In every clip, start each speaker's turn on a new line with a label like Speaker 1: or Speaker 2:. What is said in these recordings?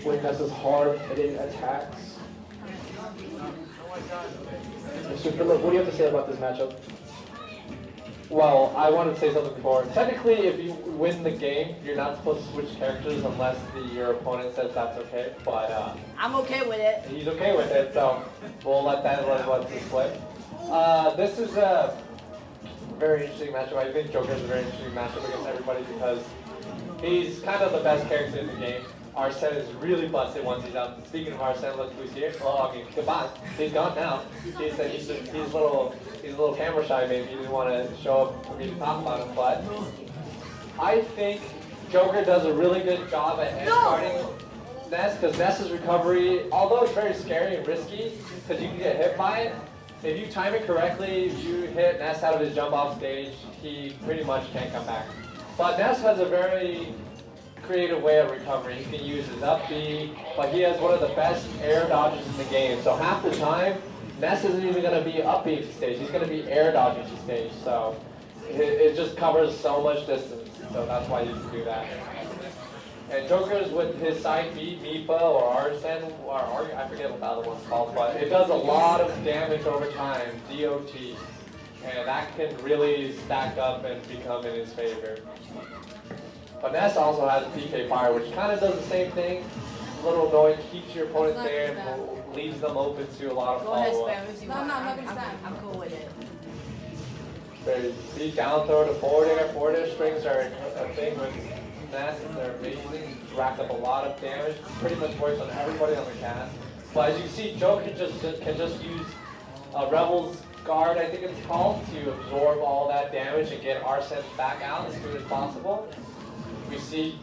Speaker 1: canceling Ness's hard-hitting attacks. Mr. Phillip, what do you have to say about this matchup?
Speaker 2: Well, I wanted to say something before. Technically, if you win the game, you're not supposed to switch characters unless your opponent says that's okay. But
Speaker 3: I'm okay with it.
Speaker 2: he's okay with it, so we'll let this play. This is a very interesting matchup. I think Joker's a very interesting matchup against everybody because he's kind of the best character in the game. Arsene is really busted once he's out. Speaking of Arsene, look who's here. Oh, I mean, goodbye. He's gone now. He's a little camera shy, maybe. He didn't want to show up for me to talk about him, but I think Joker does a really good job at guarding Ness because Ness's recovery, although it's very scary and risky because you can get hit by it, if you time it correctly, if you hit Ness out of his jump off stage, he pretty much can't come back. But Ness has a very creative way of recovery. He can use his up B, but he has one of the best air dodges in the game. So half the time, Ness isn't even going to be up B to stage. He's going to be air dodging to stage. So it just covers so much distance. So that's why you can do that. And Joker's with his side B, Mipa or Arsene, or I forget what the other one's called, but it does a lot of damage over time, DOT. And that can really stack up and become in his favor. But Ness also has PK Fire, which kind of does the same thing. A little annoying, keeps your opponent there and leaves them open to a lot of follow-up.
Speaker 3: Go ahead, spam. No, I'm not going to spam. I'm cool with it.
Speaker 2: There, see, down throw to forward air. Forward air strings are a thing with Ness. They're amazing. Rack up a lot of damage. Pretty much works on everybody on the cast. But as you can see, Joe can just use Rebel's Guard, I think it's called, to absorb all that damage and get Arsene back out as soon as possible. We see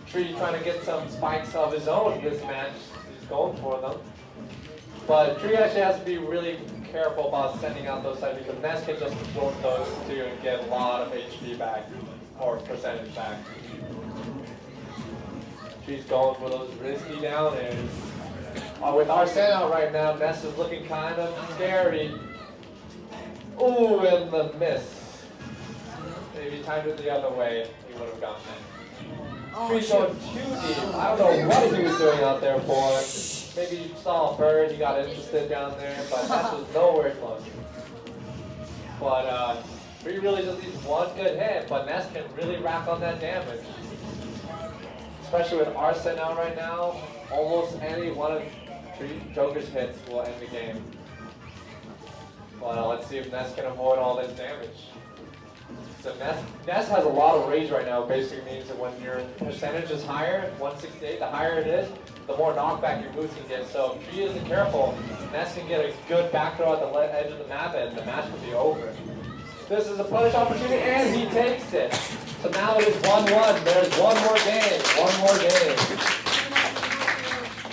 Speaker 2: Tree trying to get some spikes of his own this match. He's going for them. But Tree actually has to be really careful about sending out those sides because Ness can just absorb those too and get a lot of HP back, or percentage back. Tree's going for those risky down airs. With Arsene out right now, Ness is looking kind of scary. Ooh, and the miss. If he timed it the other way, he would have gotten it. Tree's going too deep. I don't know what he was doing out there for. Maybe you saw a bird, he got interested down there, but that was nowhere close. But Tree really just needs one good hit, but Ness can really rack on that damage. Especially with Arsene out right now, almost any one of Joker's hits will end the game. Well, let's see if Ness can avoid all this damage. So Ness has a lot of rage right now. Basically means that when your percentage is higher, 168, the higher it is, the more knockback your boots can get. So if Tree isn't careful, Ness can get a good back throw at the edge of the map and the match could be over. This is a punish opportunity and he takes it. So now it is 1-1. There's one more game. One more game.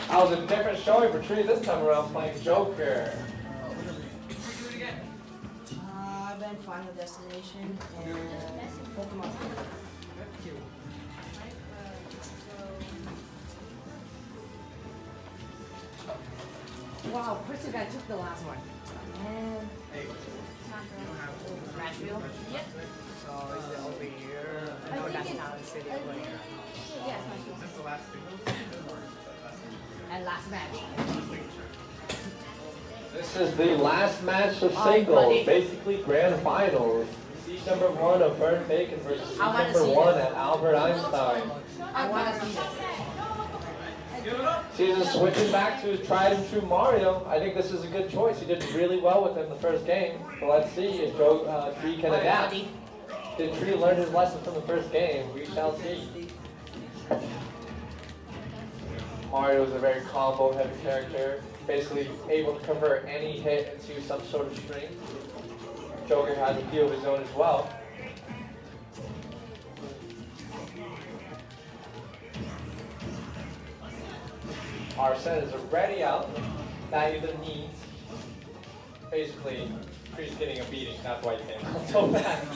Speaker 2: That was a different showing for Tree this time around playing Joker.
Speaker 3: I've been Final Destination and Pokemon. Wow, Christian guy took the last one. Man. Nashville? Yep.
Speaker 4: So is it over here?
Speaker 3: I know that's not the city. Yes,
Speaker 4: Is this the last two?
Speaker 3: and last match.
Speaker 2: This is the last match of
Speaker 3: Buddy.
Speaker 2: singles, basically grand finals. Seed number 1 of Vern Bacon versus seed number 1 at Albert Einstein.
Speaker 3: I want to see
Speaker 2: Cesar switching back to his tried and true Mario. I think this is a good choice. He did really well with him the first game. So let's see if Tree can adapt. Did Tree learn his lesson from the first game? We shall see. Mario is a very combo-heavy character, basically able to convert any hit into some sort of string. Joker has a few of his own as well. Arsene is already out. That either needs, basically, Tree's getting a beating. That's why he came out so fast.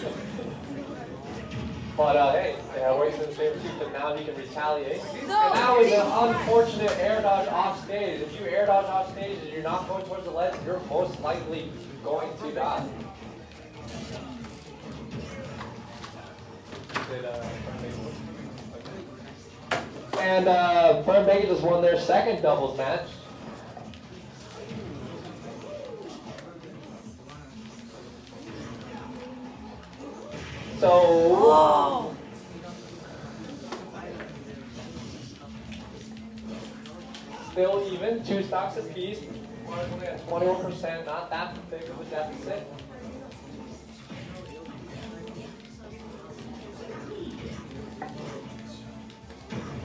Speaker 2: But hey, Waste's in favor too, but now he can retaliate. And now is an unfortunate air dodge off stage. If you air dodge off stage and you're not going towards the ledge, you're most likely going to die. And Fern Baker just won their second doubles match. So,
Speaker 3: Oh!
Speaker 2: still even, 2 stocks apiece. One's only at 21%, not that big of a deficit.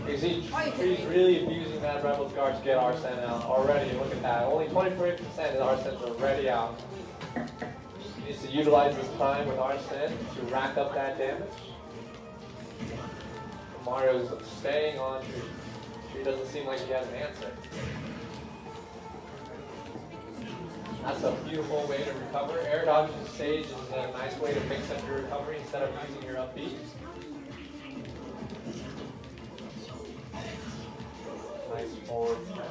Speaker 2: He's really abusing that Rebels guard to get Arsene out already. Look at that. Only 23% and Arsene's already out. He needs to utilize this time with Arsene to rack up that damage. Mario's staying on. He doesn't seem like he has an answer. That's a beautiful way to recover. Air dodging the stage is a nice way to mix up your recovery instead of using your upbeat. Nice forward smash.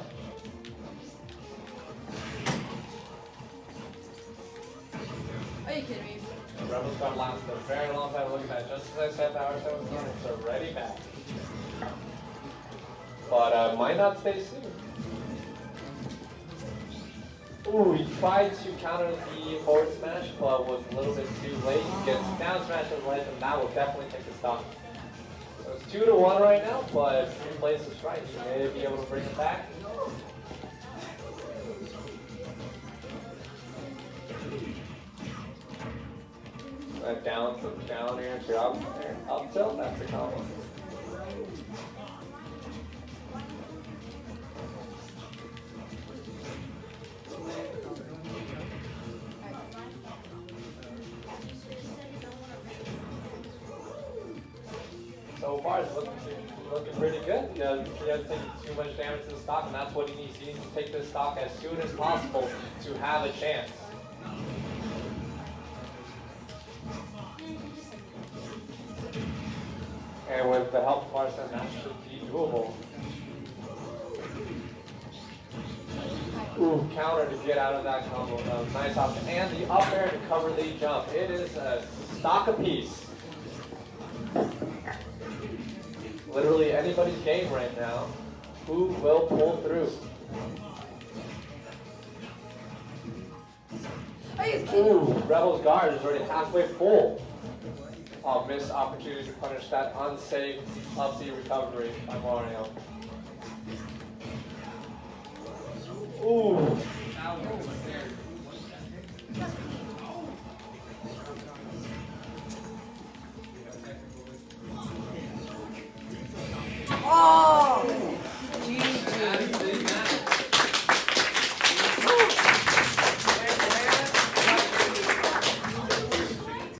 Speaker 3: Are you kidding me?
Speaker 2: The Rebels got lasted a very long time. Look at that. Just as I said, the Arsene was on, it's already back. But might not stay soon. Ooh, he tried to counter the forward smash, but was a little bit too late. He gets down smash on the ledge, and that will definitely take the stock. So it's 2-1 right now, but if he plays this right, he may be able to bring it back. Down air to up tilt, that's the combo. So far, it's looking pretty good. He doesn't take too much damage to the stock, and that's what he needs. He needs to take this stock as soon as possible to have a chance. And with the help of Arsene, that should be doable. Ooh, counter to get out of that combo. Nice option. And the up air to cover the jump. It is a stock apiece. Literally anybody's game right now. Who will pull through?
Speaker 3: Are you kidding?
Speaker 2: Ooh, Rebels guard is already halfway full. Oh, missed opportunity to punish that unsafe up B recovery by Mario.